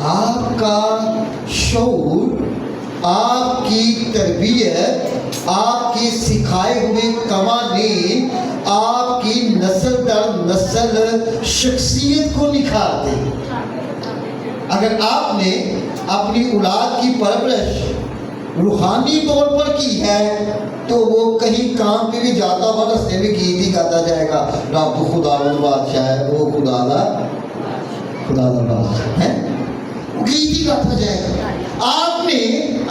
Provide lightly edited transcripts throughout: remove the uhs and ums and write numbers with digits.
آپ کا شعور، آپ کی تربیت، آپ کی سکھائے ہوئے قوانین آپ کی نسل در نسل شخصیت کو نکھارتے ہیں۔ اگر آپ نے اپنی اولاد کی پرورش روحانی طور پر کی ہے تو وہ کہیں کام پہ بھی جاتا ہوا رستے میں گیت ہی گاتا جائے گا، رب خداوند بادشاہ ہے، وہ خدا دا بادشاہ ہے، وہ گیت ہی گاتا جائے گا۔ آپ نے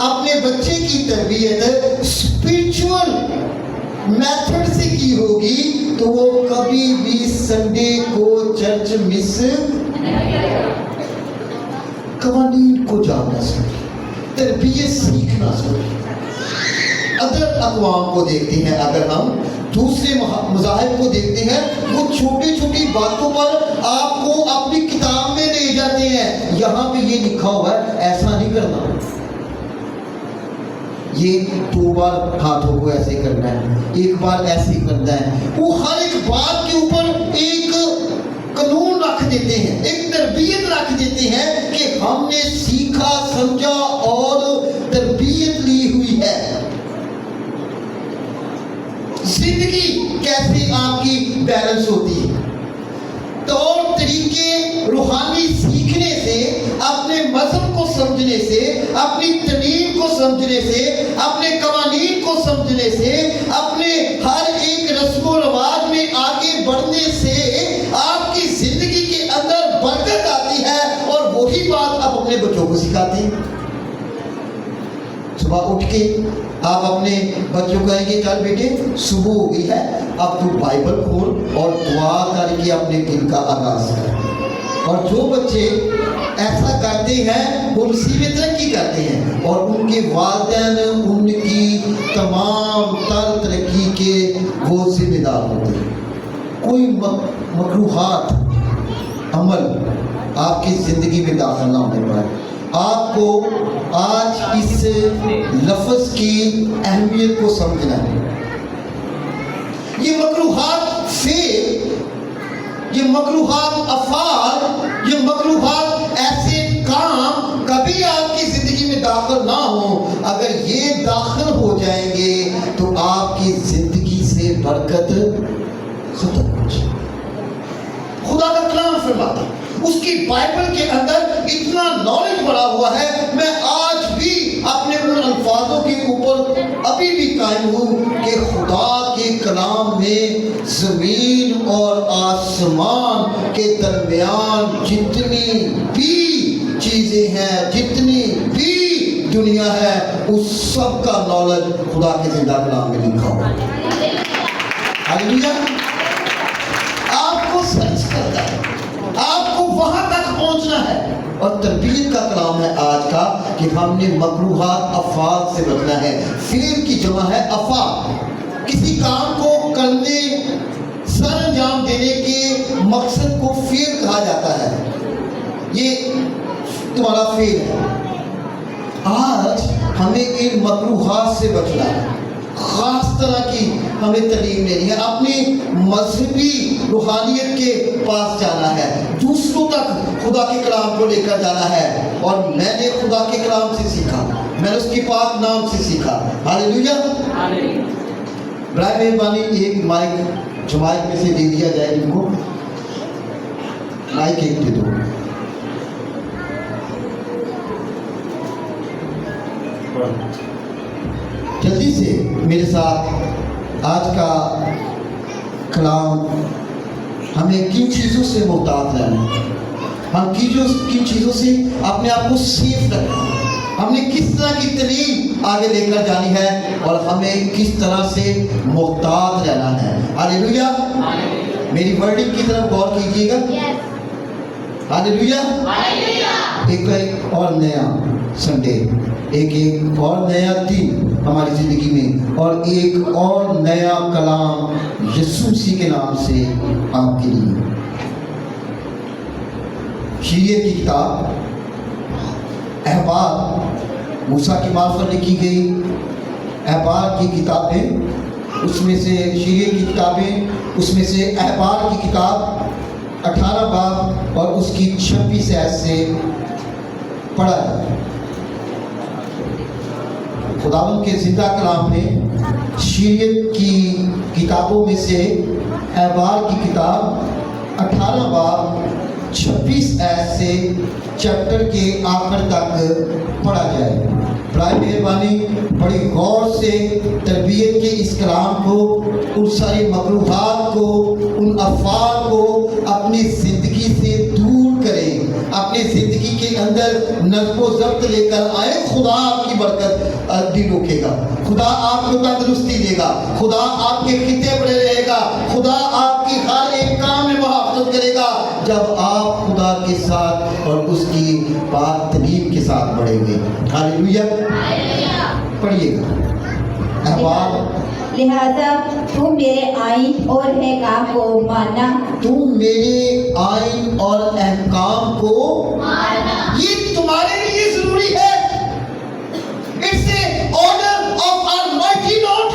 اپنے بچے کی تربیت اسپرچول میتھڈ سے کی ہوگی تو وہ کبھی بھی سنڈے کو چرچ مس قوانین کو جاننا سکے، تربیت سیکھنا سکے۔ ادر اقوام کو دیکھتے ہیں، اگر ہم دوسرے مذاہب کو دیکھتے ہیں، وہ چھوٹی چھوٹی باتوں پر آپ کو اپنی کتاب میں لے جاتے ہیں، یہاں پہ یہ لکھا ہوا ہے ایسا نہیں کرنا، یہ 2 بار ہاتھوں کو ایسے کرنا ہے، 1 بار ایسے کرنا ہے۔ وہ ہر ایک بات کے اوپر ایک قانون رکھ دیتے ہیں، ایک تربیت رکھ دیتے ہیں کہ ہم نے سیکھا، سمجھا اور تربیت لی ہوئی ہے۔ زندگی کیسے آپ کی بیلنس ہوتی ہے، طور طریقے روحانی سیکھنے سے، اپنے مذہب کو سمجھنے سے، اپنی تعلیم کو سمجھنے سے، اپنے قوانین کو سمجھنے سے، اپنے ہر ایک رسم و رواج میں آگے بڑھنے سے آپ کی زندگی کے اندر برکت آتی ہے، اور وہی بات آپ اپنے بچوں کو سکھاتے ہیں۔ صبح اٹھ کے آپ اپنے بچوں کو کہیں گے چل بیٹے صبح ہو گئی ہے، اب تو بائبل کھول اور دعا کر کے اپنے دن کا آغاز کر۔ اور جو بچے ایسا کرتے ہیں وہ نصیب ترقی کرتے ہیں، اور ان کے والدین ان کی تمام تر ترقی کے وہ ذمہ دار ہوتے ہیں۔ کوئی مکروہات عمل آپ کی زندگی میں داخل نہ ہونے پائے۔ آپ کو آج اس لفظ کی اہمیت کو سمجھنا ہے۔ یہ مکروہات فعل، یہ مکروہات افعال، یہ مکروہات ایسے کام کبھی آپ کی زندگی میں داخل نہ ہوں۔ اگر یہ داخل ہو جائیں گے تو آپ کی زندگی سے برکت ختم ہو جائے۔ خدا کا کلام فرماتا ہے، اس کی بائبل کے اندر اتنا نالج بڑا ہوا ہے، میں آج بھی اپنے ان الفاظوں کے اوپر ابھی بھی قائم ہوں کہ خدا کے کلام میں زمین اور آسمان کے درمیان جتنی بھی چیزیں ہیں، جتنی بھی دنیا ہے، اس سب کا نالج خدا کے زندہ کلام میں لکھا ہوا ہے۔ ہاللیلویا۔ آپ کو سرچ کرتا ہے، آپ کو وہاں تک پہنچنا ہے، اور تربیت کا کلام ہے آج کا کہ ہم نے مکروہات افعال سے بچنا ہے۔ فعل کی جمع ہے افعال، کسی کام کو کرنے، سر انجام دینے کے مقصد کو فعل کہا جاتا ہے، یہ تمہارا فعل ہے۔ آج ہمیں ان مکروہات سے بچنا ہے، خاص طرح کی ہمیں تعلیم لینی ہے، اپنی مذہبی روحانیت کے پاس جانا ہے، دوسروں تک خدا کے کلام کو لے کر جانا ہے۔ اور میں نے خدا کے کلام سے سیکھا، میں نے اس کے پاک نام سے سیکھا۔ ہاللیلویا۔ برائے مہربانی ایک مائک جماعت میں سے دے دیا جائے، ان کو مائک ایک دے دو۔ جلدی سے میرے ساتھ آج کا کلام ہمیں کن چیزوں سے محتاط رہنا ہے، ہم کن چیزوں سے اپنے آپ کو سیف رکھنا ہے، ہم نے کس طرح کی تعلیم آگے لے کر جانی ہے، اور ہمیں کس طرح سے محتاط رہنا ہے۔ ہاللیلویا۔ میری ورڈنگ کی طرف غور کیجیے گا۔ ہاللیلویا۔ ایک اور نیا سنڈے، ایک اور نیا دن ہماری زندگی میں، اور ایک اور نیا کلام یسوع مسیح کے نام سے آپ کے لیے۔ شریعت کی کتاب احبار موسیٰ کی معرفت لکھی گئی، احبار کی کتابیں، اس میں سے شریعت کی کتابیں، اس میں سے احبار کی کتاب 18 باب اور اس کی 26 آیت سے पढ़ा जाए। खुदावंद के जिंदा कलाम में शीरियत की किताबों में से एहबार की किताब 18 बाब 26 आयत से चैप्टर के आखिर तक पढ़ा जाए। बराए मेहरबानी बड़ी गौर से तरबियत के इस कलाम को, उन सारी मकरूहात को, उन अफ़आल को अपनी ज़िंदगी से दूर करें, अपनी ज़िंदगी के अंदर नज़्म व ज़ब्त लेकर आए। खुदा आपकी बरकत दिन रोकेगा, खुदा आपको तंदुरुस्ती देगा, खुदा आपके खिते बड़े रहेगा, खुदा आपकी हर एक काम में मुहाफ़ज़त करेगा जब आप खुदा के साथ और उसकी पाक तलीम के साथ बढ़ेंगे। हालेलुया, पढ़िएगा। लिहाजा तुम मेरे आईन और अहकाम को मानना, तुम मेरे आईन और अहकाम को मानना, ये तुम्हारे लिए जरूरी है। It's a order of almighty lord.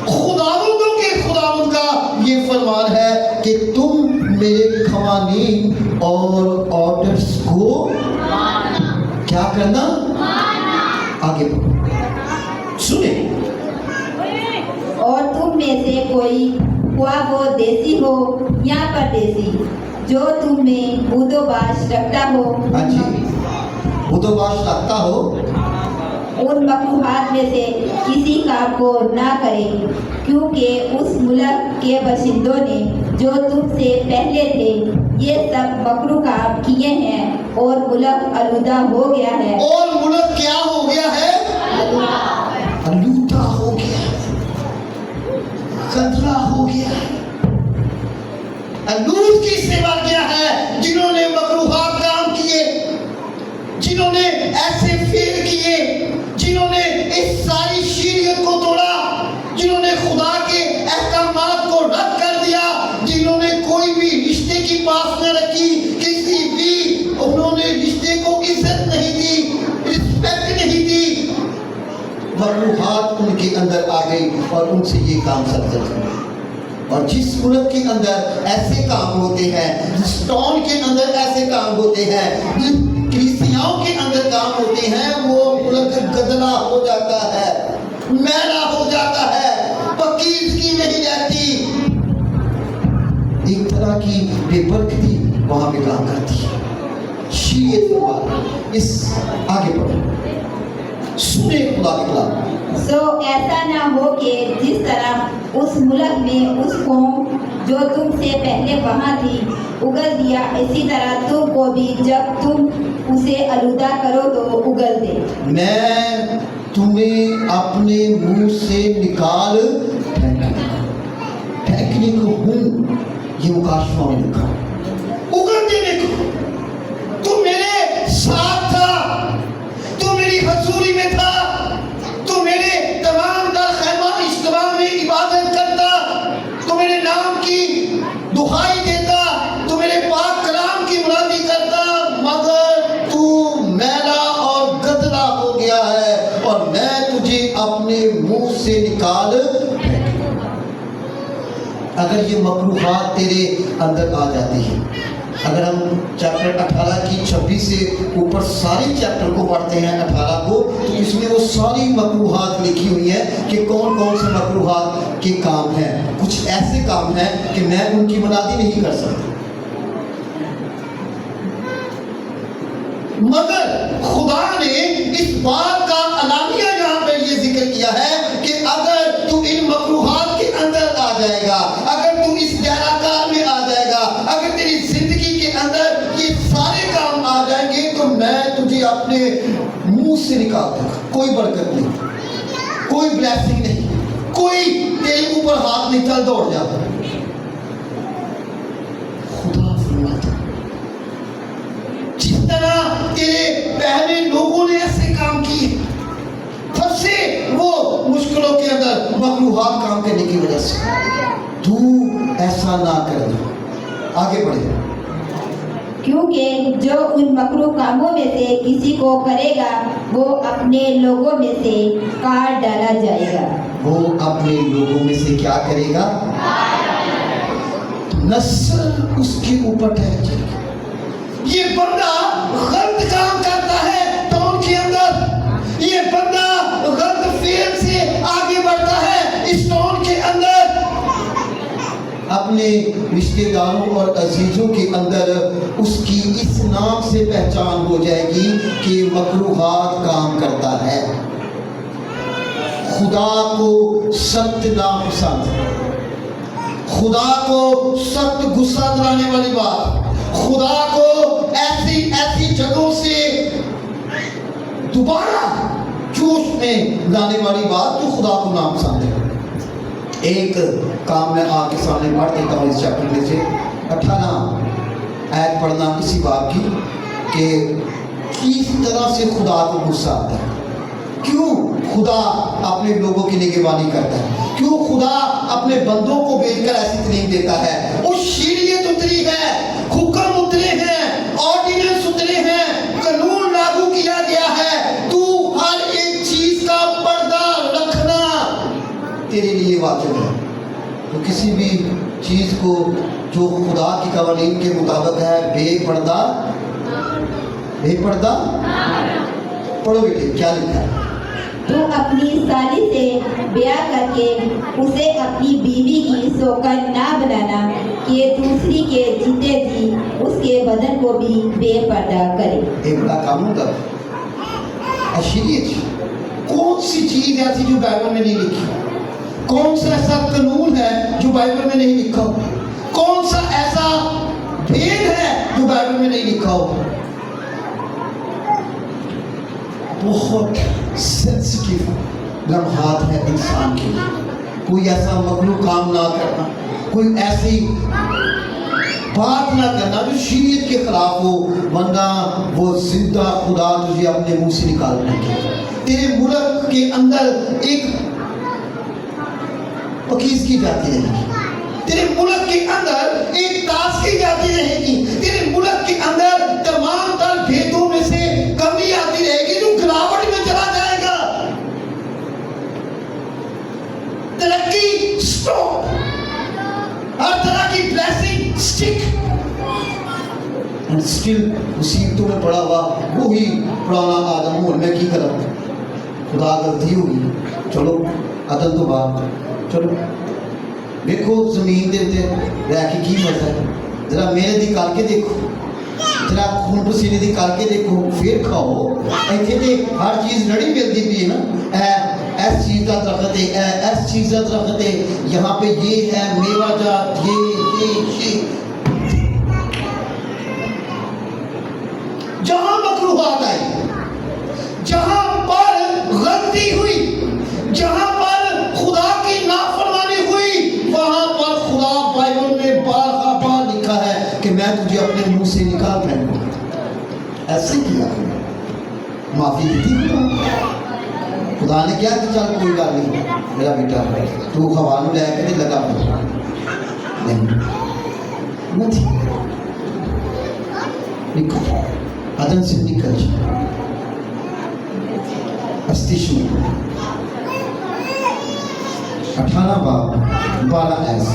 खुदावंदों के खुदावंद का ये फरमान है कि तुम मेरे क़वानीन और ऑर्डर्स को मानना। क्या करना? मानना। आगे सुने। और तुम में से कोई हुआ वो देसी हो या परदेसी, जो तुम में बुदोबाश रखता हो, हाँ जी, बुदोबाश रखता हो, उन मकरूहात में से किसी काम को ना करे, क्योंकि उस मुल्क के बशिंदों ने जो तुमसे पहले थे ये सब मकरूह काम किए हैं और मुल्क आलूदा हो गया है। और मुल्क क्या हो गया है? आलूदा हो गया है, खतरा हो गया है। आलूद की सेवा किया है जिन्होंने मकरूहात काम किए, जिन्होंने ऐसे फेल किए, जिन्होंने इस सारी शीरियत को तोड़ा, जिन्होंने खुदा के अहकामात को रद्द कर दिया, जिन्होंने कोई भी रिश्ते की पास न रखी, किसी भी उन्होंने रिश्ते को इज्जत नहीं दी, रिस्पेक्ट नहीं दी। मकरूहात उनके अंदर आ गई और उनसे ये काम सरजद हुआ। और जिस मुल्क के अंदर ऐसे काम होते हैं, जिस टाउन के अंदर ऐसे काम होते हैं, कलीसियाओं के अंदर काम होते हैं, वो मुल्क गदला हो जाता है, मैला हो जाता है, पकीज़गी नहीं रहती, एक तरह की बेबरकती वहाँ पे काम करती है। शीरियत इस आगे बढ़ो, सुने खुदा के कलाम। सो ऐसा ना हो कि जिस तरह उस मुल्क में उस कौम जो तुमसे पहले वहाँ थी उगल दिया, इसी तरह तुमको भी जब तुम उसे आलूदा करो तो उगल दे। मैं तुम्हें अपने मुंह से निकाल फेंकने को हूँ, ये मुकाशमा में लिखा, उगल देने को। तू मेरे साथ था, तू मेरी हजूरी में था, तू मेरे तमाम दर खैमा इज्तिमा में इबादत करता, तू मेरे नाम की दुहाई देता, तू मेरे पाक कलाम की मुरादी करता, मगर तू मैला और गदला हो गया है और मैं तुझे अपने मुंह से निकाल। अगर ये मकरूहात तेरे अंदर आ जाती है, अगर हम चैप्टर 18 की 26 से ऊपर सारे चैप्टर को पढ़ते हैं 18 को, तो इसमें वो सारी मकरूहात लिखी हुई है कि कौन कौन से मकरूहात के काम हैं। कुछ ऐसे काम हैं कि मैं उनकी मनादी नहीं कर सकता, मगर खुदा ने इस बात का अलामिया यहाँ पर ये जिक्र किया है कि अगर तू इन मकरूहात के अंदर आ जाएगा, अगर तू इस दायराकार में आ जाएगा, अगर तेरी जिंदगी के अंदर ये सारे काम आ जाएंगे, तो मैं तुझे अपने मुंह से निकाल दूंगा। कोई बरकत नहीं, कोई ब्लेसिंग नहीं, कोई तेरे ऊपर हाथ नहीं, चल दौड़ जा। खुदा फरमाता जिस तरह तेरे पहले लोगों ने ऐसे काम किए, फंसे वो मुश्किलों के अंदर मकरूहात काम करने की वजह से, तू ऐसा ना करना। आगे बढ़े। क्योंकि जो उन मकरूह कामों में से किसी को करेगा वो अपने लोगों में से काट डाला जाएगा। वो अपने लोगों में से क्या करेगा? नस्ल उसके ऊपर ठहर जाएगी। ये बंदा गलत काम करता है, رشتے داروں اور عزیزوں کے اندر اس کی اس نام سے پہچان ہو جائے گی کہ مکروہات کام کرتا ہے، خدا کو سخت ناپسند، خدا کو سخت غصہ دلانے والی بات، خدا کو ایسی جگہوں سے دوبارہ جوش میں لانے والی بات جو خدا کو ناپسند ہے۔ ایک کام میں آپ کے سامنے پڑھ دیتا ہوں اس چیپٹر میں سے 18 آیت پڑھنا اسی بات کی کہ کس طرح سے خدا کو غصہ آتا ہے، کیوں خدا اپنے لوگوں کی نگہبانی کرتا ہے، کیوں خدا اپنے بندوں کو بھیج کر ایسی تعلیم دیتا ہے۔ اس شریعت اتری ہے، حکم اترے ہیں، آرڈیننس اترے ہیں، قانون لاگو کیا گیا ہے، تو ہر ایک چیز کا پردہ رکھنا تیرے لیے واجب ہے۔ تو کسی بھی چیز کو جو خدا کی قوانین کے مطابق ہے بے پردہ پڑھو بیٹے کیا لکھا ہے؟ تو اپنی سالی سے بیاہ کر کے اسے اپنی بیوی کی سوکن نہ بنانا کہ دوسری کے جیتے جی اس کے بدن کو بھی بے پردہ کرے۔ ایک بڑا قانون تھا شریعت۔ کون سی چیز ایسی جو بائبل میں نہیں لکھی؟ کون سا ایسا قانون ہے جو بائبل میں نہیں لکھا ہو؟ کون سا ایسا بھید ہے جو بائبل میں نہیں لکھا ہو؟ بہت سینسٹیو لمحات ہے انسان کے لیے۔ کوئی ایسا مخلوق کام نہ کرنا، کوئی ایسی بات نہ کرنا جو شریعت کے خلاف ہو، ورنہ وہ زندہ خدا تجھے اپنے منہ سے نکال دیں گے۔ تیرے ملک کے اندر ایک پکیزگی جاتی رہے گی، تیرے ملک کے اندر ایک تازگی جاتی رہے گی، تیرے ملک کے اندر تمام تر بھیدوں میں سے کمی آتی رہے گی، تو گراوٹ میں چلا جائے گا، ترقی سٹاپ، ہر طرح کی بلیسنگ سٹک، اسٹل مصیبتوں میں پڑا ہوا وہی پرانا آدم ہوں۔ میں کی کروں؟ خدا غلطی ہوگی، چلو عدل تو بات، چلو دیکھو زمین دے رہ کے کی مزہ ہے، ذرا محنت دی کر کے دیکھو، ذرا خون پسینے دی کر کے دیکھو، پھر کھاؤ۔ ایتھے تے ہر چیز لڑی ملتی بھی ہے نا، ایس چیز کا درخت ہے، ایس چیز کا درخت ہے، یہاں پہ یہ ہے میوہ جات، یہ جہاں مکروہات آئی، جہاں پر غلطی ہوئی، جہاں پر خدا کی نافرمانی ہوئی، وہاں پر خدا بائبل میں بار لکھا ہے کہ میں تجھے اپنے منہ سے نکال پھینکوں گا۔ ایسے کیا معافی دی خدا نے کیا کہ چل کوئی بات نہیں میرا بیٹا تو خوانو لے کے لگا نہیں نکل عدن سے نکل جائے استشن 18 باب 12 ایس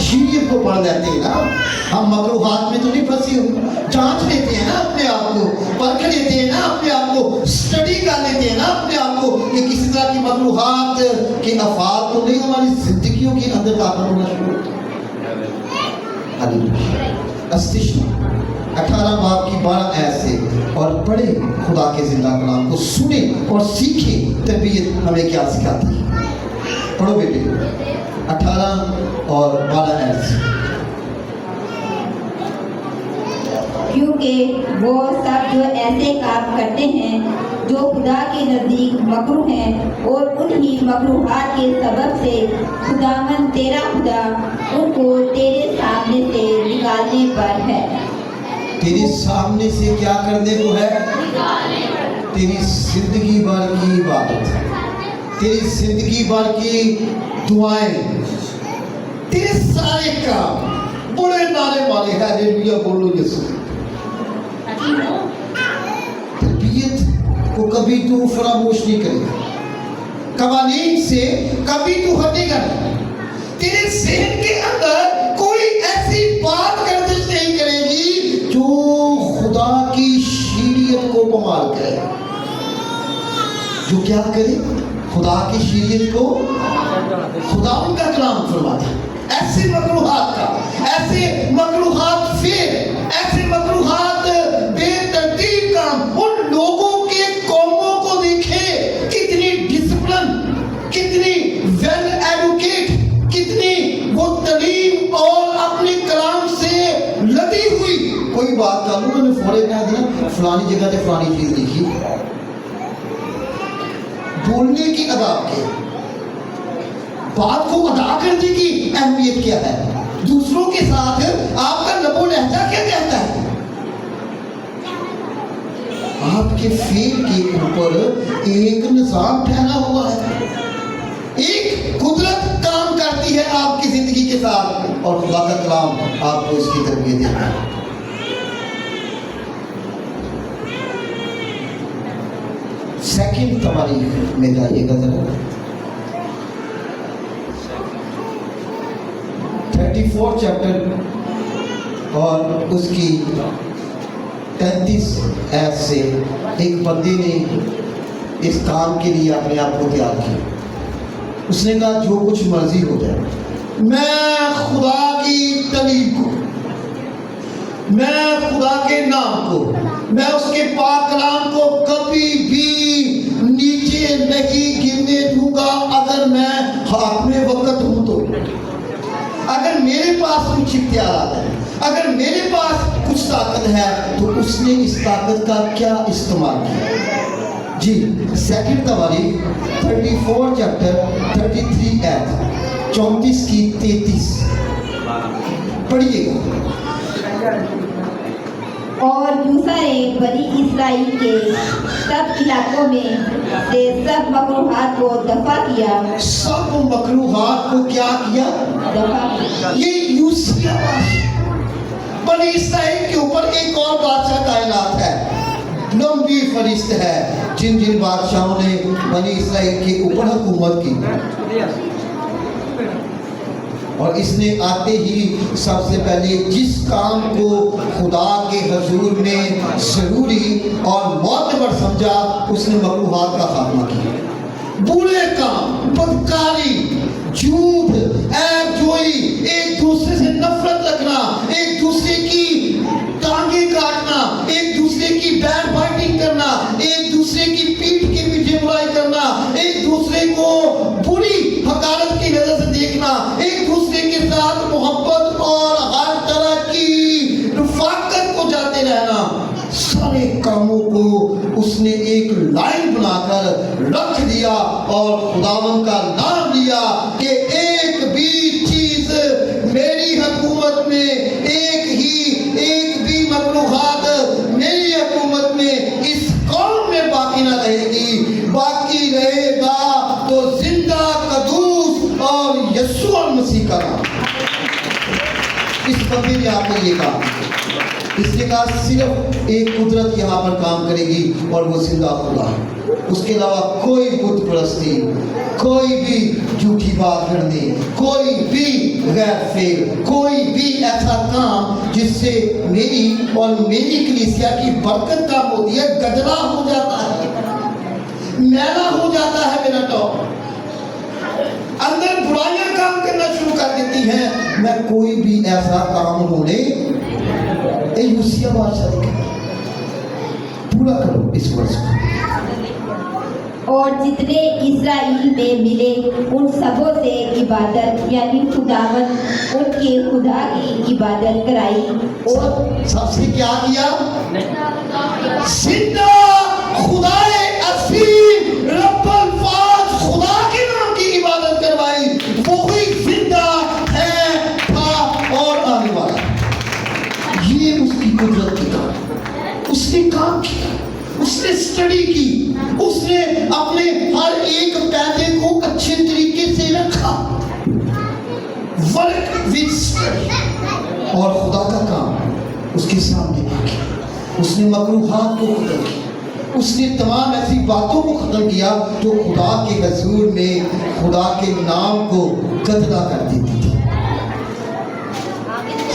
شریعت کو پڑھ لیتے ہیں نا ہم، مکروہات میں تو نہیں پھنسی ہوں، جانچ لیتے ہیں نا اپنے آپ کو، پرکھ لیتے ہیں نا اپنے آپ کو، اسٹڈی کر لیتے ہیں نا اپنے آپ کو کہ کسی طرح کی مکروہات کے افعال تو نہیں ہماری زندگیوں کے اندر داخل ہونا شروع ہوتا۔ استشن 18 باب کی 12 ایت سے اور پڑھے خدا کے زندہ کلام کو، سنے اور سیکھے تربیت ہمیں کیا سکھاتی ہے۔ پڑھو بیٹے 18 اور 12 ایت سے۔ کیونکہ وہ سب جو ایسے کام کرتے ہیں جو خدا کے نزدیک مکروہ ہیں، اور انہی مکروہات کے سبب سے خداوند تیرا خدا ان کو تیرے سامنے سے نکالنے پر ہے۔ تیرے سامنے سے کیا کرنے کو ہے؟ تیری زندگی بھر کی عبادت، تیری زندگی بھر کی دعائیں، تیرے سارے کام بڑے نعرے والے ہیں، ہلیلویا بولو یسوع۔ تربیت کو کبھی تو فراموش نہیں کرے گا، قوانین سے کبھی تو ہٹے گا نہیں، تیرے ذہن کے اندر کوئی ایسی بات گردش نہیں کرے گی جو خدا کی شریعت کو پامال کرے، جو کیا کرے؟ خدا کی شریعت کو، خدا ان کا کلام فرماتا ہے ऐसे मकरूहात का, ऐसे मकरूहात फिर, ऐसे मकरूहात बेतरतीब काम, उन लोगों के कौमों को देखें कितनी डिसिप्लिन, कितनी वेल एडुकेट, कितनी वो तलीम और अपने कलाम से लदी हुई। कोई बात कर लूँ, मैंने फौरन कह दिया फलानी जगह से फलानी चीज लिखी। बोलने की अदाब के, बात को अदा करने की अहमियत क्या है, दूसरों के साथ आपका लबो लहजा क्या कहता है। आपके फेल के ऊपर एक निजाम ठहरा हुआ है, एक कुदरत काम करती है आपकी जिंदगी के साथ, और खुदा का कलाम आपको इसकी तरबियत देता है। सेकंड तवारीख में जाइएगा जरा, 34 चैप्टर और उसकी 33 ऐप से एक बंदे ने इस काम के लिए अपने आप को तैयार किया। उसने कहा जो कुछ मर्जी हो जाए, मैं खुदा की तलीम को, मैं खुदा के नाम को, मैं उसके पाक कलाम को कभी भी नीचे नहीं गिरने दूंगा। अगर मैं हाकिम वक्त हूं तो, अगर मेरे पास कुछ इख्तियार है, अगर मेरे पास कुछ ताकत है, तो उसने इस ताकत का क्या इस्तेमाल किया। जी, सेकंड तवारीख 34 चैप्टर 33 ऐप 34 की 33 पढ़िएगा। और मूसा ने बनी इसराइल के सब इलाकों में से सब मकरूहात को दफा किया। सब मकरूहात को क्या किया? दफा किया। ये यूसिया बनी इसराइल के ऊपर एक और बादशाह कायनात है, लंबी फरिश्त है, जिन जिन बादशाहों ने बनी इसराइल के ऊपर हुकूमत की। और इसने आते ही सबसे पहले जिस काम को खुदा के हजूर में जरूरी और मोतबर समझा, उसने मकरूहात का खात्मा किया। बुरे काम, बदकारी, झूठ, ऐब जोई, एक दूसरे से नफरत रखना, एक दूसरे की टांगे काटना, एक दूसरे की बैक बाइटिंग करना, एक दूसरे की पीठ के पीछे बुराई करना, एक दूसरे को बुरी हकारत की नजर से देखना, एक दूसरे के साथ मोहब्बत और हर तरह की रफाकत को जाते रहना, सारे कामों को उसने एक लाइन बनाकर रख दिया और खुदावन का नाम लिया कि एक भी चीज मेरी हुकूमत में, एक भी मखलूकात मेरी हुकूमत में इस कौम में बाकी ना रहेगी। बाकी रहेगा तो जिंदा कदूस और यस्सुआ मसीह का नाम। इस बंदे ने आपको ये कहा, इसने कहा सिर्फ एक कुदरत यहाँ पर काम करेगी और वो जिंदा खुदा, उसके अलावा कोई बुत परस्ती, कोई भी झूठी बात करनी, कोई भी गैर फेल, कोई भी ऐसा काम जिससे मेरी और मेरी कलीसिया की बरकत कम होती है, गदरा हो जाता है, मैला हो जाता है मेरा टॉप, अंदर बुराइयां काम करना शुरू कर देती हैं। मैं कोई भी ऐसा काम होने यूसिया बादशाह पूरा करो इस वर्ष को। और जितने इस्राएल में मिले उन सबों से इबादत यानी खुदावन उनके खुदा की इबादत कराई। और सबसे क्या किया? जिंदा खुदाए असीम रब्बुल फाज खुदा के नाम की इबादत करवाई। वही जिंदा है, था और आने वाला। ये उसकी कुदरत की काम, उसने काम किया, उसने स्टडी की, उसने अपने हर एक पैदे को अच्छे तरीके से रखा। Work with study. और खुदा का काम उसके सामने देखा, उसने मकरूहात को खत्म किया, उसने तमाम ऐसी बातों को खत्म किया जो खुदा के हजूर में खुदा के नाम को गदला कर देती थी।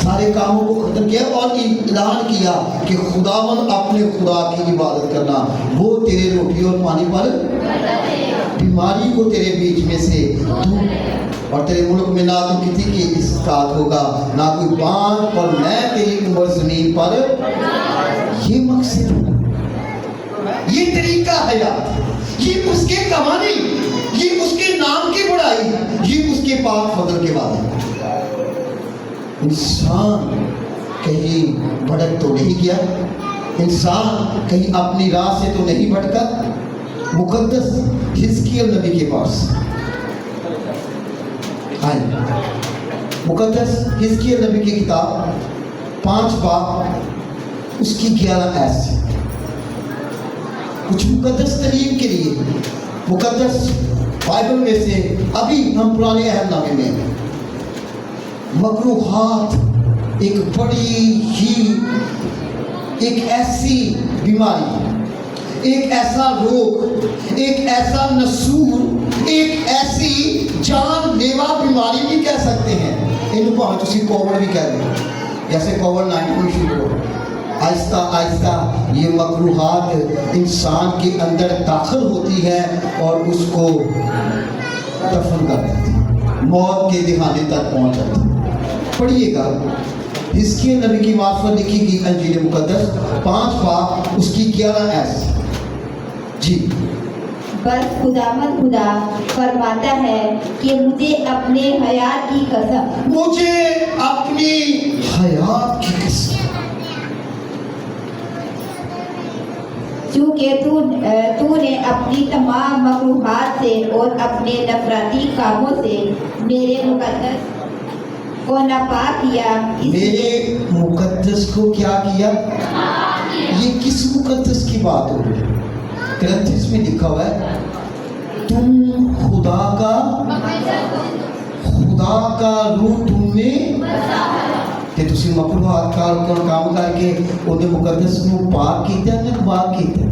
सारे कामों को खत्म किया और ऐलान किया कि खुदावन अपने खुदा की इबादत करना, वो तेरे रोटी और पानी पर बीमारी को तेरे बीच में से दूर اور تیرے ملک میں نہ تو کسی کی اسقاط ہوگا نہ کوئی بانجھ، اور میں تیری عمر زمین پر، یہ مقصد ہے، یہ طریقہ حیات، یہ اس کے قوانین، یہ اس کے نام کی بڑائی، یہ اس کے پاک فضل کے وعدے۔ انسان کہیں بھٹک تو نہیں گیا، انسان کہیں اپنی راہ سے تو نہیں بھٹکا۔ مقدس حزقیل نبی کے پاس آئے، مقدس حزقیل نبی کی کتاب 5 باب اس کی 11 آیت سے کچھ مقدس تعلیم کے لیے مقدس بائبل میں سے ابھی ہم پرانے عہد نامے میں مکروہات ایک بڑی ہی ایک ایسی بیماری، ایک ایسا روگ، ایک ایسا نسور، ایک ایسی جان لیوا بیماری بھی کہہ سکتے ہیں، ان کو ہم تسی کووڈ بھی کہہ دیں، جیسے کووڈ-19 شروع ہو، آہستہ آہستہ یہ مکروہات انسان کے اندر داخل ہوتی ہے اور اس کو دفن کر دیتی، موت کے دہانے تک پہنچ جاتی۔ پڑھیے گا حزقیل نبی کی معرفت لکھی گئی انجیل مقدس 5 باب اس کی 11 آیت جی۔ بس خداوند خدا فرماتا ہے کہ مجھے اپنے حیات کی قسم، مجھے اپنی حیات کی قسم، چونکہ تو نے اپنی تمام مکروہات سے اور اپنے نفرتی کاموں سے میرے مقدس کو ناپاک کیا، میرے مقدس کو کیا کیا؟ یہ کس مقدس کی بات ہو رہی ہے؟ کرنتھیس میں لکھا ہوا ہے تم خدا کا روح تم میں، کہ تسی مکروہات کا کام کر کے وہ مقدس کو پاک کیتا ہے نہ پاک کیتا ہے،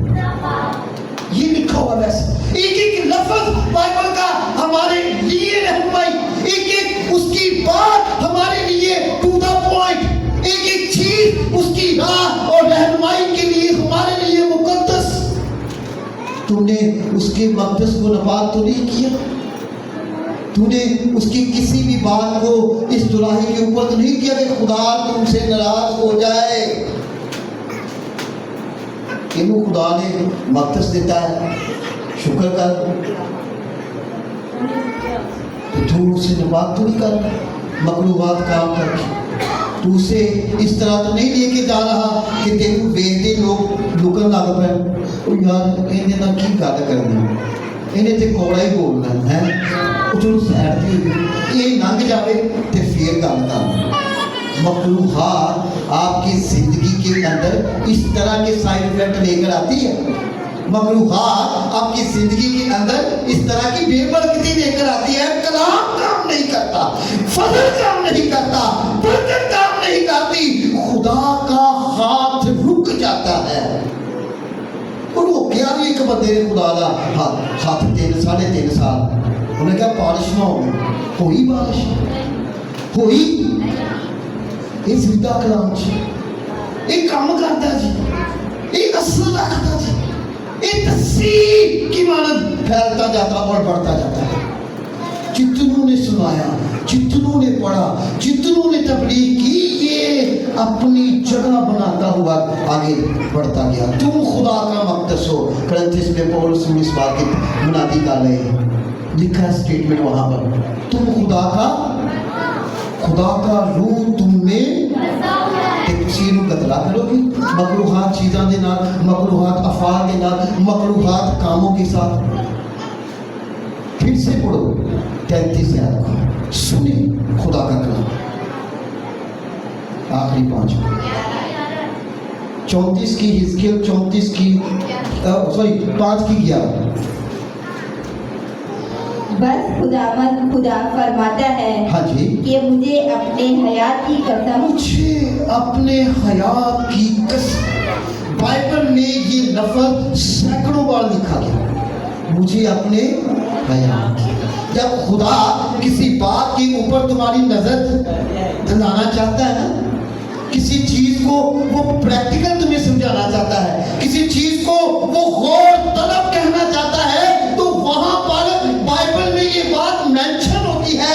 یہ لکھا ہوا ویسے ایک ایک لفظ بائبل کا ہمارے لیے رہنمائی، ایک ایک اس کی بات ہمارے لیے ٹو دا پوائنٹ، ایک ایک چیز اس کی راہ اور رہنمائی کے لیے ہمارے لیے مقدس۔ تم نے اس کے مقدس کو ناپاک تو نہیں کیا، تو نے اس کی کسی بھی بات کو اس دلاہی کے اوپر تو نہیں کیا کہ خدا تم سے ناراض ہو جائے۔ انہوں خدا نے مقدس دیتا ہے، شکر کر، تو اسے ناپاک تو نہیں کر، مکروہات کام کر کے تو اسے اس طرح تو نہیں لے کے جا رہا کہ تیرے ویختے لوگ لکن لگ پہ یار انہیں نہ کی گل کرنی، انہیں تے کوڑا ہی بولنا ہے، وہ جو سیڈ تھی یہ لنگ جاوے تے پھر گل کرنا۔ مکروہات آپ کی زندگی کے اندر اس طرح کے سائیڈ افیکٹ لے کر آتی ہے، مکروہات آپ کی زندگی کے اندر اس طرح کی بے برکتی لے کر آتی ہے، کلام کام نہیں کرتا، فضل کام نہیں کرتا، برکت کام نہیں کرتی، خدا کا ہاتھ رک جاتا ہے۔ اور وہ کیا بھی ایک بندے نے خدا کا ہاتھ 3.5 سال انہیں کہا بارش نہ ہوئی بارش ہوئی، یہ زندہ کلام جی، یہ کام کرتا جی، یہ اثر رکھتا جی، یہ تصیب کی مانند پھیلتا جاتا اور بڑھتا جاتا ہے۔ جتنوں نے سنایا، جتنوں نے پڑھا، جتنوں نے تبلیغ کی، یہ اپنی جگہ بناتا ہوا آگے بڑھتا گیا۔ تم خدا کا مقدس ہو، کرنتھیس میں پول رسول اس بات کی منادی کر رہے ہیں، لکھا ہے اسٹیٹمنٹ وہاں پر، تم خدا کا روح تم میں، کہ تسی نو قتلا کرو گی مکروہات چیزاں دے نال، مکروہات افعال کے نال، مکروہات کاموں کے ساتھ۔ پھر سے پڑھو 33 آیت کو، سنیں خدا کا کلام، آخری 5 34 کی حزقیل 34 کی 5 کی 11۔ بس خداوند خدا فرماتا ہے ہاں جی، کہ مجھے اپنے حیات کی قسم، مجھے اپنے حیات کی قسم، بائبل میں یہ لفظ سینکڑوں بار لکھا گیا، مجھے اپنے حیات کی۔ جب خدا کسی بات کے اوپر تمہاری نظر دلانا چاہتا ہے نا، کسی چیز کو وہ پریکٹیکل تمہیں سمجھانا چاہتا ہے، کسی چیز کو وہ غور طلب کہنا چاہتا ہے، تو وہاں پر بائبل میں یہ بات مینشن ہوتی ہے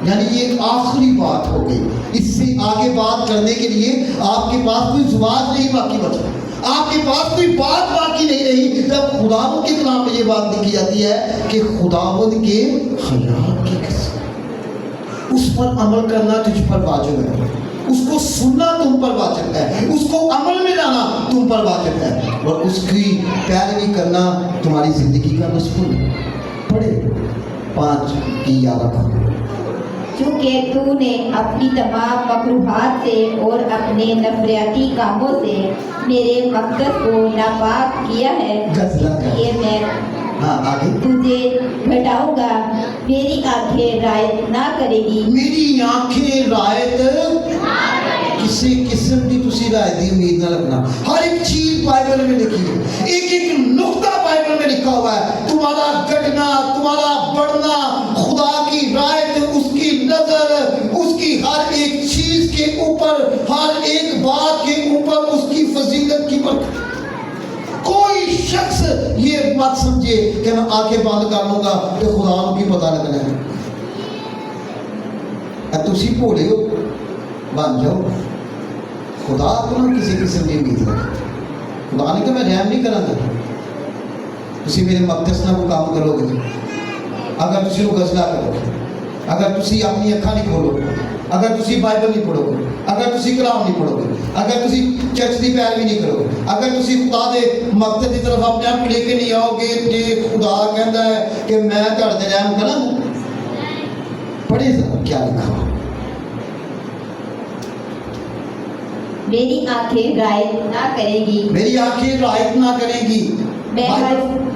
یعنی یہ آخری بات ہو گئی. اس سے آگے بات کرنے کے لیے آپ کے پاس کوئی زبان نہیں باقی بچا, آپ کے پاس کوئی بات باقی نہیں رہی. جب خداوند کے کلام میں یہ بات لکھی جاتی ہے کہ خداوند کے خیال کی قسم, اس پر عمل کرنا تجھ پر واجب ہے, اس کو سننا تم پر واجب ہے, اس کو عمل میں لانا تم پر واجب ہے, اور اس کی پیروی کرنا تمہاری زندگی کا مضمون ہے. پڑھے 5 کی 11. چونکہ تو نے اپنی تمام مکروہات سے اور اپنے نفریاتی کاموں سے میرے مقدس کو ناپاک کیا ہے, اس لیے میں آگے تجھے گھٹاؤں گا. میری آنکھیں رعایت نہ کرے گی, میری آنکھیں رعایت کسی قسم کی تسی رعایت دی امید نہ رکھنا. ہر ایک چیز بائبل میں لکھی ہے, ایک ایک نقطہ بائبل میں لکھا ہوا ہے. تمہارا گھٹنا, تمہارا بڑھنا, خدا کی رعایت, اس کی نظر, اس کی ہر ایک چیز کے اوپر, ہر ایک بات کے اوپر اس کی فضیلت کی برکت. کوئی شخص یہ مت سمجھے کہ میں آنکھیں بند کر لوں گا کہ خدا کی پتہ لگنا ہے. تسی بھولے ہو بن جاؤ, خدا کو نہ کسی قسم کی امید رکھے. خدا نے کہا میں رحم نہیں کروں گا, تسی میرے مقدس نہ کو کام کرو گے اگر تسی وہ غسلہ کرو گے, اگر تسی اپنی اکھاں نہیں کھولو گے, اگر تسی بائبل نہیں پڑھو گے, اگر تسی کلام نہیں پڑھو گے, اگر تسی چرچ کی پیروی نہیں کرو گے, اگر تسی خدا دے مقصد کی طرف اپنے آپ لے کے نہیں آؤ گے کہ خدا کہتا ہے کہ میں تہاڈے تے رحم کراں. پڑھے ذرا کیا لکھا. میری آنکھیں رعایت نہ کرے گی, میری آنکھیں رعایت نہ کرے گی.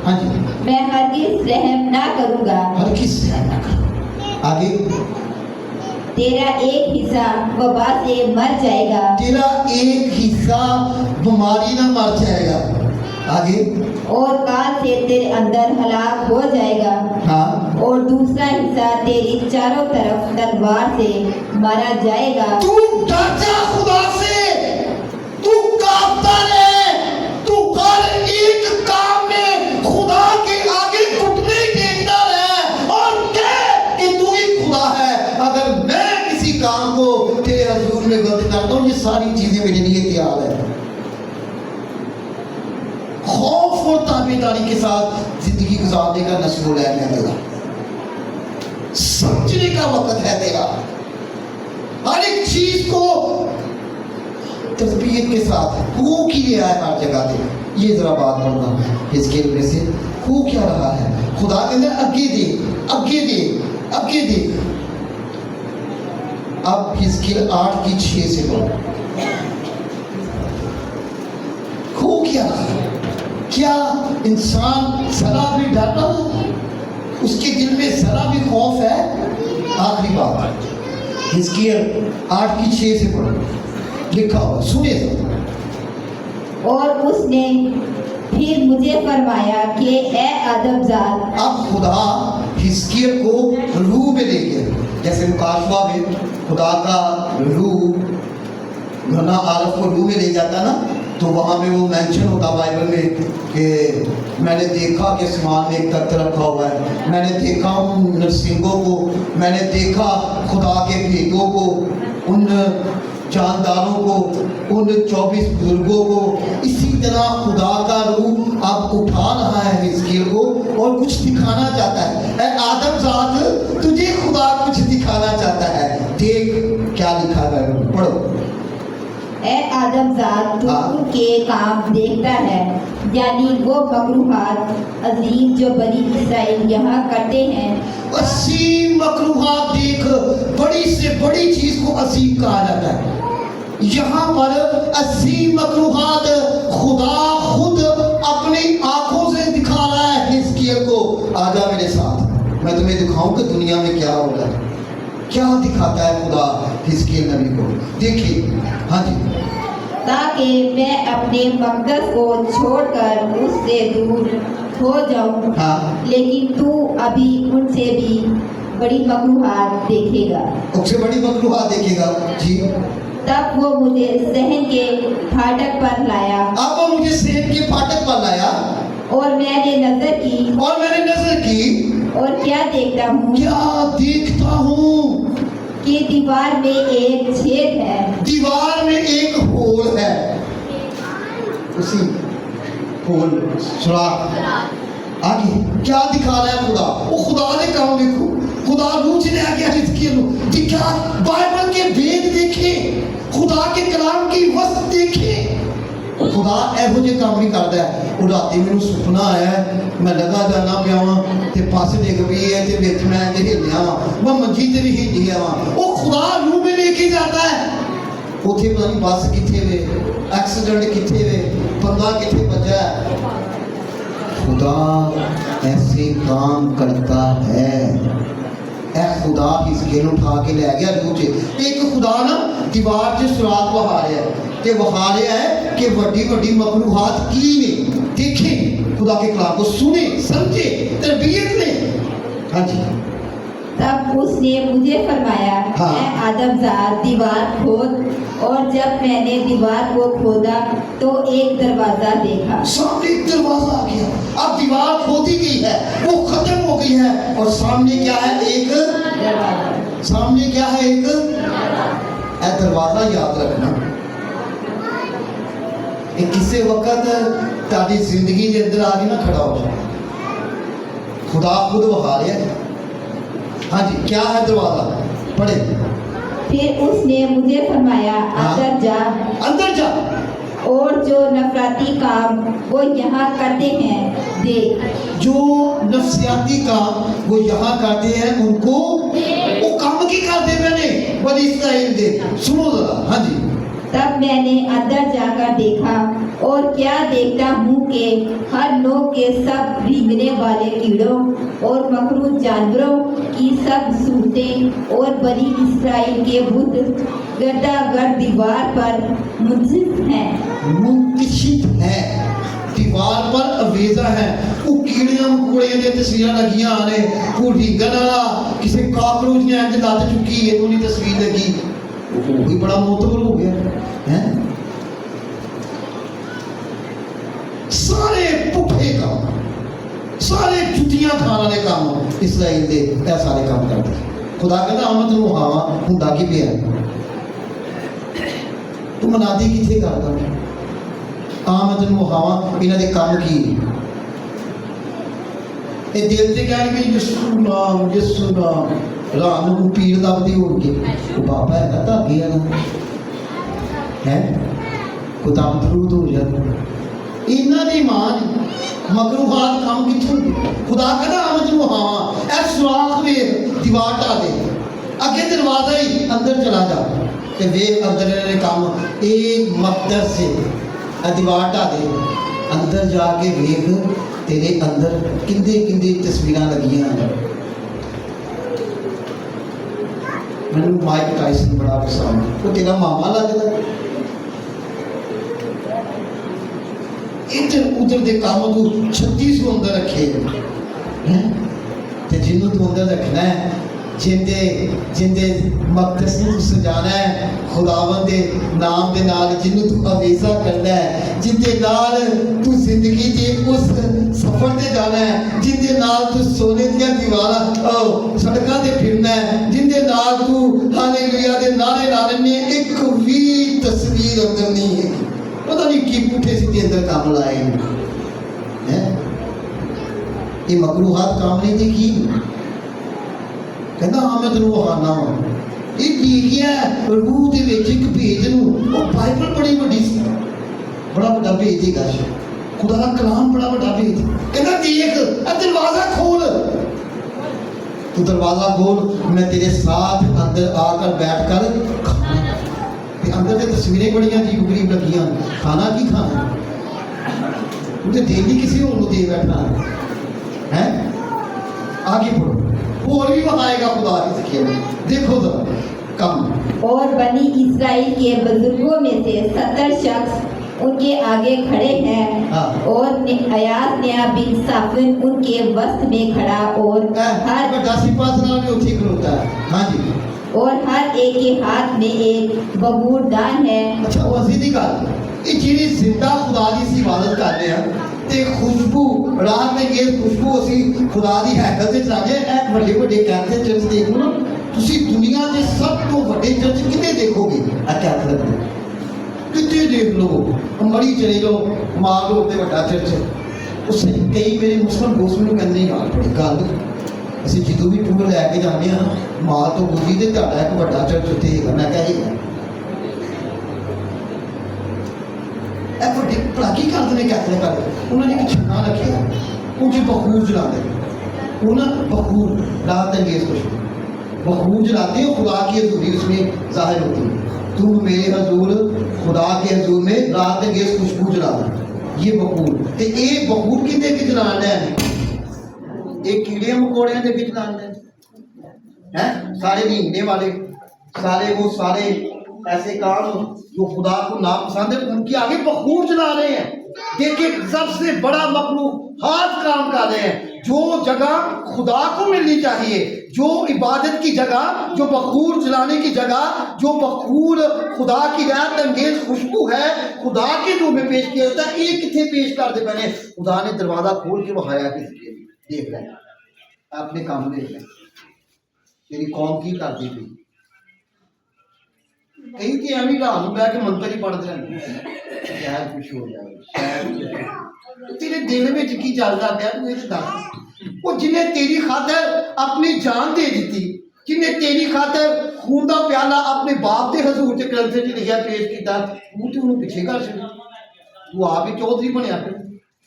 ہاں جی, میں ہرگز رحم نہ کروں گا, ہرگز رحم نہ کروں. آگے تیرا ایک حصہ وبا سے مر جائے گا, تیرا ایک حصہ بیماری نہ مر جائے گا. آگے اور کال سے تیرے اندر ہلاک ہو جائے گا, ہاں, اور دوسرا حصہ تیری چاروں طرف تلوار سے مارا جائے گا. تو ڈر جا خدا سے, تو کانپتا رہے, تو ہر ایک کام میں خدا کے آگے گھٹنے ٹیکتا رہے اور کہہ کہ تو ہی خدا ہے. اگر میں کسی کام کو تیرے حضور میں غلط کرتا ہوں, یہ ساری چیزیں میرے لیے تیار ہے. خوف اور تابعداری کے ساتھ زندگی گزارنے کا نصیب و لین ہے تیرا, سمجھنے کا وقت ہے تیرا. ہر ایک چیز کو تربیت کے ساتھ ہو کی لیا ہے ہر جگہ پہ. یہ ذرا بات پڑھنا حزقیل میں سے, ہو کیا رہا ہے. خدا کے اندر آگے دیکھ, آگے دیکھ, آگے دیکھ. اب حزقیل 8 کی 6 سے پڑھو. ہو کیا رہا ہے. کیا انسان ذرا بھی ڈرتا ہے, اس کے دل میں ذرا بھی خوف ہے. آخری بات حزقیل 8 کی 6 سے پڑھو, لکھا ہوا سنیں. اور اس نے پھر مجھے فرمایا کہ اے آدم زاد. اب خدا حزقیل کو روح میں لے گیا, جیسے مکاشفہ میں خدا کا روح گھنا عارف کو روح میں لے جاتا نا, تو وہاں میں وہ مینشن ہوتا بائبل میں کہ میں نے دیکھا کہ آسمان میں ایک تخت رکھا ہوا ہے, میں نے دیکھا ان نرسنگوں کو, میں نے دیکھا خدا کے بھیتوں کو, ان جانداروں کو, ان 24 بزرگوں کو. اسی طرح خدا کا روح اب اٹھا رہا ہے حزقیل کو اور کچھ دکھانا چاہتا ہے. اے آدم ذات, تجھے خدا کچھ دکھانا چاہتا ہے. دیکھ کیا لکھا ہے, پڑھو. اے آدم ذات, تو ان کے کام دیکھتا ہے, یعنی وہ مکروہات عظیم جو بنی اسرائیل یہاں کرتے ہیں. عظیم مکروہات دیکھ, بڑی سے بڑی چیز کو عظیم کہا جاتا ہے. یہاں پر عظیم مکروہات خدا خود اپنی آنکھوں سے دکھا رہا ہے حزقیل کو. آجا میرے ساتھ, میں تمہیں دکھاؤں کہ دنیا میں کیا ہو رہا ہے. کیا دکھاتا ہے خدا حزقیل نبی کو, دیکھیے. ہاں جی, تاکہ میں اپنے مقدس کو چھوڑ کر اس سے دور ہو جاؤں. ہاں, لیکن تو ابھی ان سے بھی بڑی مکروہات دیکھے گا. اس سے بڑی مکروہات دیکھے گا. جی, تب وہ مجھے صحن کے پھاٹک پر لایا. اب وہ مجھے صحن کے پھاٹک پر لایا, اور میں نے نظر کی, اور میں نے نظر کی, اور کیا دیکھتا ہوں, کیا دیکھتا ہوں, कि दीवार में एक छेद है, दीवार में एक होल है, उसी होल सुराख आगे क्या दिखा रहा है खुदा? वो खुदा ने काम देखो, खुदा रूह च ले गया हिजकिय्याह नूं, दिखा बाइबल के वेद देखे, खुदा के कलाम की वस्त देखे। खुदा ਇਹੋ ਜਿਹੇ ਕੰਮ ਨਹੀਂ ਕਰਦਾ। ਉਹ ਰਾਤੀ ਮੈਨੂੰ ਸੁਪਨਾ ਆਇਆ, ਮੈਂ ਲਗਾ ਜਾਣਾ ਪਿਆ ਵਾਂ ਤੇ ਪਾਸੇ ਡਿੱਗ ਪਈ ਹੈ ਤੇ ਵਿੱਚ ਮੈਂ ਤੇ ਹਿੱਲਿਆ ਵਾਂ, ਮੈਂ ਮੰਜੀ ਤੇ ਵੀ ਹਿੱਲੀ ਆ ਵਾਂ। ਉਹ ਖੁਦਾ ਨੂੰ ਵੀ ਲੈ ਕੇ ਜਾਂਦਾ ਹੈ। ਉੱਥੇ ਪਤਾ ਨਹੀਂ ਬੱਸ ਕਿੱਥੇ ਵੇ, ਐਕਸੀਡੈਂਟ ਕਿੱਥੇ ਵੇ, ਬੰਦਾ ਕਿੱਥੇ ਵੱਜਾ ਹੈ। खुदा ऐसे काम करता है। ए खुदा हिजकिय्याह नूं उठा के लै गया रूह च। एक खुदा ना दीवार च सुराख वहा रहा है ते वहा रहा है कि वड्डी वड्डी मकरूहात की ने, देखें खुदा के कलाम को, सुने समझे, तरबियत में। हाँ जी। तब उसने मुझे फरमाया, हाँ। मैं आदमजाद दीवार खोद, और जब मैंने दीवार को खोदा तो एक दरवाजा देखा। सामने एक दरवाजा आ गया। अब दीवार खोदी गई है, वो खत्म हो गई है, और सामने क्या है? एक दरवाजा। सामने क्या है? एक दरवाजा। याद रखना, किसी वक्त तारी जिंदगी के अंदर आ गई ना, खड़ा हो जाए, खुदा खुद बहा रहा है। हाँ जी, क्या है दरवाजा? पढ़े। फिर उसने मुझे फरमाया, अंदर जा, अंदर जा, और जो नफरती काम वो यहाँ करते हैं देख। जो नफसियाती काम वो यहाँ करते हैं, उनको वो काम की करते मैंने बनी इस्राएल दे। सुनो जरा। हाँ जी। तब मैंने अंदर जाकर देखा, और क्या देखता हूँ कि हर नौ के सब रेंगने वाले कीड़ों और मकरूह जानवरों की सब सूरतें और बनी इस्राएल के बुत गर्दागर्द दीवार पर मुनसिफ हैं। मुंतशिफ है, दीवार पर अवेजा है। वो कीड़ियां मकोड़ियां दी तस्वीरां लगियां ने, कोई रींगण वाला किसी काकरोच ने इंज लद चुकी है, उन्हीं तस्वीर लगी, वो भी बड़ा मोतबर हो गया है। सारे पुठे काम, सारे जुतियां खाने वाले काम इस्राएल दे ए सारे काम करते। खुदा कहता आमद नूं हावा हुंदा की पिया, तू मनादी किथे करदा? आमद नूं हावा इन्हां दे काम की ए दिल ते कहणगे यीशु नाम, रात नूं पीड़ दबदी हो के वो बाबा है धागे वाला है, खुदा मफरूद हो जाता। इन्हां दी मान मकरूहात काम किथों? खुदा कहता आमद नूं हावा, ए सुराख वे दीवार ढा दे, अगे दरवाजा ही, अंदर चला जा ते वे अंदर ने काम एक मकदस से दीवार ढा दे, अंदर जाके वेख तेरे अंदर किंदे किंदे तस्वीरां लगियां। मैनू माइक टाइसन बड़ा पसंद, वो तेरा मामा लगता। इधर उधर के काम तू 36 अंदर रखे हैं, ते जिन्हों तू अंदर रखना है, जिंदे जिंदे मकदस नूं सजाना है, खुदावंद दे नाम दे नाल जिन्हों तू अवेजा करना है, जिंदे नाल तू जिंदगी के उस सफर ते जाना है, जिंदे नाल तू सोने दियां दीवारां सड़कां ते फिरना है, जिंदे नाल तू हालेलुया दे नारे लाने ने, एक भी तस्वीर अंदर नहीं है। पता नहीं की पुठे सीधे अंदर काम लाए हैं। ये मकरूहात काम नहीं देखी। कहता हाँ मैं तेन वहाना वा, ये लिखिया रूह दे विच एक भेद नूं, वो बाइबल बड़ी वड्डी बड़ा वड्डा भेद है। खुदा दा कलाम बड़ा वड्डा भेद। कहता देख दरवाजा खोल, तू दरवाजा खोल, मैं तेरे साथ अंदर आकर बैठ कर खाना। अंदर से तस्वीरें बड़ियां अजीब गरीब लगियां, खाना की खाना, तुझे देनी किसी और दे बैठना है। आगे पढ़ो, और भी बताएगा खुदा हिजकिय्याह, देखो जरा कम। और बनी इस्राएल के बुजुर्गों में से 70 शख्स उनके आगे खड़े हैं। हाँ। और अयास नया बिन साफिन उनके वस्त में खड़ा, और हर बड़ा सिपा सलाम भी उठी खड़ोता है। हाँ जी। और हर एक के हाथ में एक बबूर दान है। अच्छा वो असीदी गल, ये जिहड़ी जिंदा खुदा दी सी इबादत करदे आ ते खुशबू रात में ये खुशबू असी खुदा दी हैकल ते जाके एक बड़े बड़े कहते चर्च देखो ना, ਤੁਸੀਂ ਦੁਨੀਆ ਦੇ ਸਭ ਤੋਂ ਵੱਡੇ ਚਰਚ ਕਿਤੇ ਦੇਖੋਗੇ? ਆ ਕੈਥੋਲਿਕ ਦੇ ਕਿਤੇ ਦੇਖ ਲਓ, ਅੰਮ੍ਰਿਤਸਰ ਚਲੇ ਜਾਓ, ਮਾਰ ਰੋਡ ਤੇ ਵੱਡਾ ਚਰਚ। ਉਸ ਕਈ ਮੇਰੇ ਮੁਸਲਮਾਨ ਦੋਸਤ ਮੈਨੂੰ ਕਹਿੰਦੇ ਯਾਰ ਬੜੀ ਗੱਲ, ਅਸੀਂ ਜਦੋਂ ਵੀ ਟੂਰ ਲੈ ਕੇ ਜਾਂਦੇ ਹਾਂ ਮਾਲ ਤੋਂ ਗੁੱਜੀ ਤੇ ਤੁਹਾਡਾ ਇੱਕ ਵੱਡਾ ਚਰਚ ਉੱਥੇ ਹੈਗਾ। ਮੈਂ ਕਿਹਾ ਹੈਗਾ ਇਹ ਵੱਡੇ ਭਲਾ ਕੀ ਕਰਦੇ ਨੇ ਕੈਥੋਲਿਕ ਵਾਲੇ? ਉਹਨਾਂ ਨੇ ਇੱਕ ਛੱਣਾ ਰੱਖਿਆ, ਉਹ 'ਚ ਬਖੂਰ ਜਲਾਉਂਦੇ, वो ना बखूर रात अंगेज खुशबू, बखूर जलाते हो, खुदा की हजूरी उसमें जाहिर होती है। तुम मेरे हजूर खुदा के हजूर में रात अंगेज खुशबू जला दो, ये बखूर। तो ये बखूर कितने की जलाना है? एक कीड़े मकोड़े के जलाना है, सारे नींगने वाले, सारे वो सारे ऐसे काम जो खुदा को नापसंद है उनके आगे बखूर जला रहे हैं। देखिए सबसे बड़ा मखलूक़ात काम कर रहे हैं। जो जगह खुदा को मिलनी चाहिए, जो इबादत की जगह, जो बखूर जलाने की जगह, जो बखूर खुदा की रात अंगेज खुशबू है, खुदा के रूप में पेश किया जाता है, ये कितने पेश कर दे? मैंने खुदा ने दरवाज़ा खोल के बहाया किसके? देख रहे हैं अपने काम देख रहे हैं, तेरी कौम की कर दी थी कहीं कि एवं रात में बह के मंत्र ही पढ़ते रहते, शायद कुछ हो जाए, शायद तेरे दिल में की चलता पाया तू ये दस। वो जिन्हें तेरी खातर अपनी जान दे दी, जिन्हें तेरी खातर खून का प्याला अपने बाप के हजूर च ग्रंथ च लिखा पेश किया, तू तो उन्होंने पिछे कर छड़ा, तू आप ही चौधरी बनया, फिर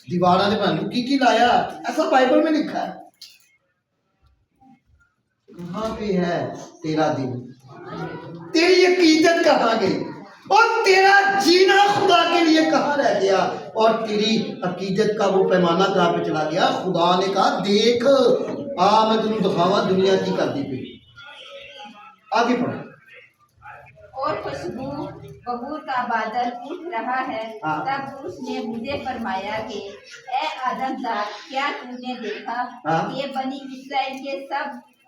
दीवारा ने बन की लाया? ऐसा बाइबल में लिखा है। कहाँ पे है तेरा दिल, तेरी अकीदत कहाँ गई, और तेरा जीना खुदा के लिए कहाँ रह गया, और तेरी अकीदत का वो पैमाना कहाँ पे चला गया? खुदा ने कहा देख आ मैं तुम दिखावा दुनिया की कर दी पे। आगे पढ़ो। और खुशबू बबूर का बादल उठ रहा है। हाँ। तब उसने मुझे फरमाया कि ए आदमजात, क्या तूने देखा? हाँ। ये बनी इस्राएल के सब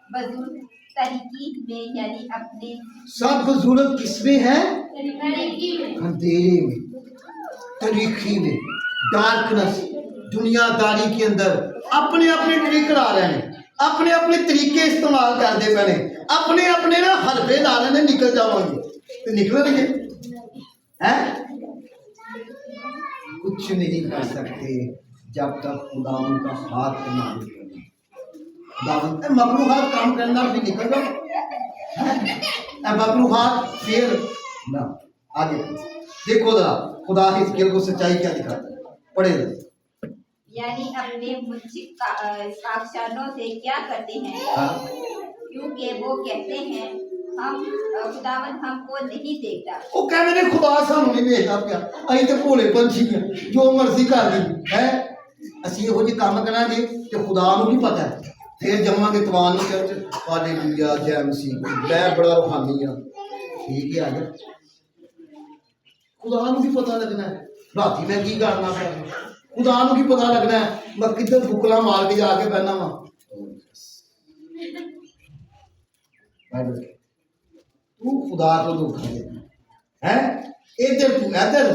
बुजुर्ग तरीकी में, यानी अपने सब बुजुर्ग किसमें है? तरीकी में, अंधेरे में, तरीकी में, डार्कनेस, दुनियादारी के अंदर अपने अपने ट्रिक ला रहे हैं, अपने अपने तरीके इस्तेमाल करते पे, अपने अपने ना हरबे ला रहे हैं, निकल जाओगे तो निकलेंगे हैं? कुछ नहीं कर सकते जब तक खुदा उनका हाथ ना निकले। मखलूक़ात काम करना भी निकल जाओ, मखलूक़ात फिर ना। आगे देखो जरा खुदा हिजकिय्याह को सच्चाई क्या दिखाता है, पढ़े यानी अपने मुझिक आख्यानों से क्या करते हैं? हाँ। क्योंकि वो कहते हैं हम खुदावंद हमको नहीं देखता। वो कहते ने खुदा सानू नहीं देखता पिया, असीं ते भोले पंछी हैं, जो मर्जी कर दी है, असीं इहो जिहे काम करांगे ते खुदा नूं की पता है। फिर जमांगे तवान चर्च, हालेलुया, जय मसीह, मैं बड़ा रूहानी हाँ, ठीक है। आगे खुदा नूं की पता लगना है राती मैं की करना है, खुदा नूं की पता लगना है मैं किधर बुकला मार के जाके बहना वा। तू खुदा को धोखा देना है, इधर तू इधर,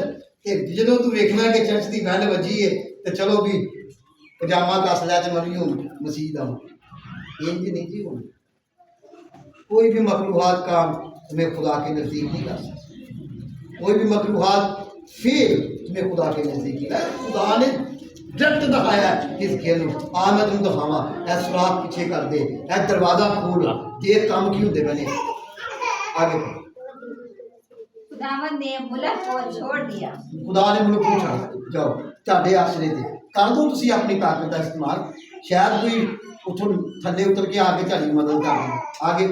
जो तू वेखना कि चर्च की बैंड वजी है तो चलो भी पजामा कस लिया तो मैं भी हूँ मसीह का, इंज नहीं जी होना। कोई भी मखलूक़ात काम तुम्हें खुदा के नज़दीक नहीं कर सकता, कोई भी मखलूक़ात फिर तुम्हें खुदा के नज़दीक है। खुदा ने डायरेक्ट दिखाया किस खेल आ मैं तुम दिखावा, ऐ सुराख पीछे कर दे, ऐ दरवाज़ा खोल, देर काम की होते मैंने। आगे खुदावंद ने मुल्क को छोड़ दिया, खुदा ने मुल्क को छोड़ जाओ ਤੁਹਾਡੇ ਆਸਰੇ ਤੇ ਕਰ ਦੋ ਤੁਸੀਂ ਆਪਣੀ ਤਾਕਤ ਦਾ ਇਸਤੇਮਾਲ, शायद कोई उठो थल्ले उतर के आगे चली मदद कर दे। आगे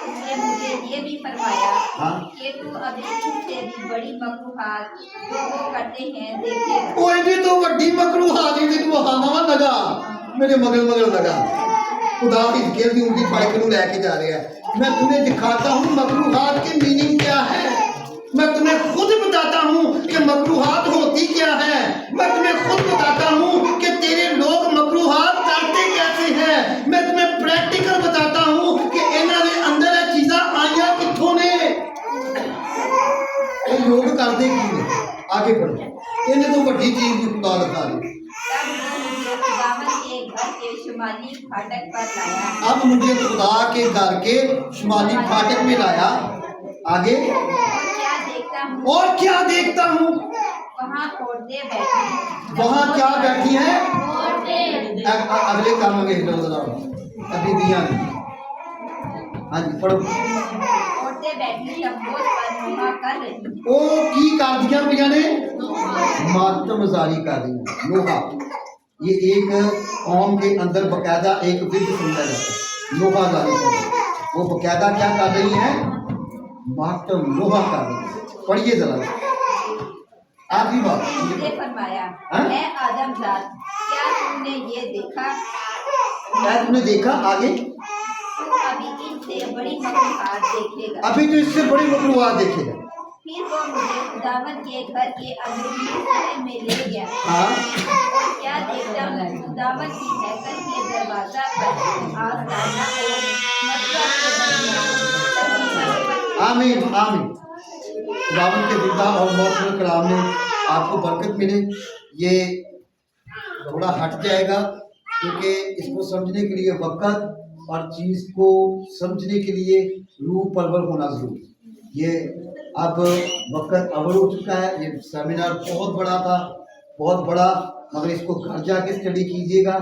उसने मुझे ये भी फरमाया हाँ? कि तू अभी से भी बड़ी मखलूक़ात जो वो करते हैं देखेगा। कोई भी तो वड्डी मखलूक़ात है तू वहां लगा मेरे मगल मगल लगा। खुदा हिजकिय्याह की उनकी बाइक को लेके जा रहा है, मैं तुम्हें दिखाता हूँ मखलूक़ात की मीनिंग क्या है, मैं तुम्हें खुद बताता हूँ कि मखलूक़ात होती क्या है, मैं तुम्हें खुद बताता हूँ कि तेरे लोग मखलूक़ात करते कैसे हैं, मैं तुम्हें प्रैक्टिकल बताता हूँ कि इन्हां दे अंदर ये चीज़ां आईयां कित्थों ने, ये लोग करते की ने। आगे बढ़ो, इन्हें तो वड्डी चीज़ भी खुदा दिखा दे। तब वो मुझे मुझे खुदावन के घर के शुमाली फाटक पर लाया। अब मुझे खुदा के घर के शुमाली फाटक में लाया। आगे और क्या देखता हूँ वहाँ औरतें बैठी। वहाँ क्या बैठी हैं? अगले काम में अभी दिया नहीं। हाँ जी पढ़ो। औरतें बैठी तम्बूत पर नुमा कर रही। ओ की कर दिया भैया ने मातमजारी कर दी। लोहा ये एक कौम के अंदर बकायदा एक विध समझा जाता है। लोहाजारी वो बकायदा क्या कर रही है? मातम लोहा कर रही है। पढ़िए जरा आखिरी बात। उसने फरमाया, है आदम जात, क्या तुमने ये देखा? क्या तुमने देखा? आगे तू अभी इससे बड़ी मखलूकात देखेगा। अभी तो इससे बड़ी मखलूकात देखेगा। फिर वो मुझे खुदावन के घर के अंदरूनी शहर में ले गया। हाँ और क्या देखता हूँ, खुदावन की हैकल के दरवाजा पर आस्ताना और मस्जिद के दरमियान आमीन आमीन। खुदावन के जिंदा और मौसम कलाम में आपको बरकत मिले। ये थोड़ा हट जाएगा क्योंकि इसको समझने के लिए वक्त और चीज़ को समझने के लिए रूह परवर होना जरूरी। ये अब वक्त अवल हो चुका है। ये सेमिनार बहुत बड़ा था, बहुत बड़ा, मगर इसको घर जाके स्टडी कीजिएगा।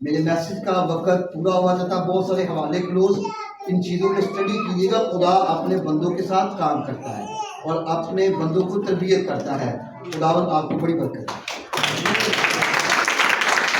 मेरे मैसेज का वक्त पूरा हुआ था। बहुत सारे हवाले क्लोज, इन चीज़ों को स्टडी कीजिएगा। खुदा अपने बंदों के साथ काम करता है और अपने बंदों को तरबियत करता है। खुदावंद आपको बड़ी बरकत है।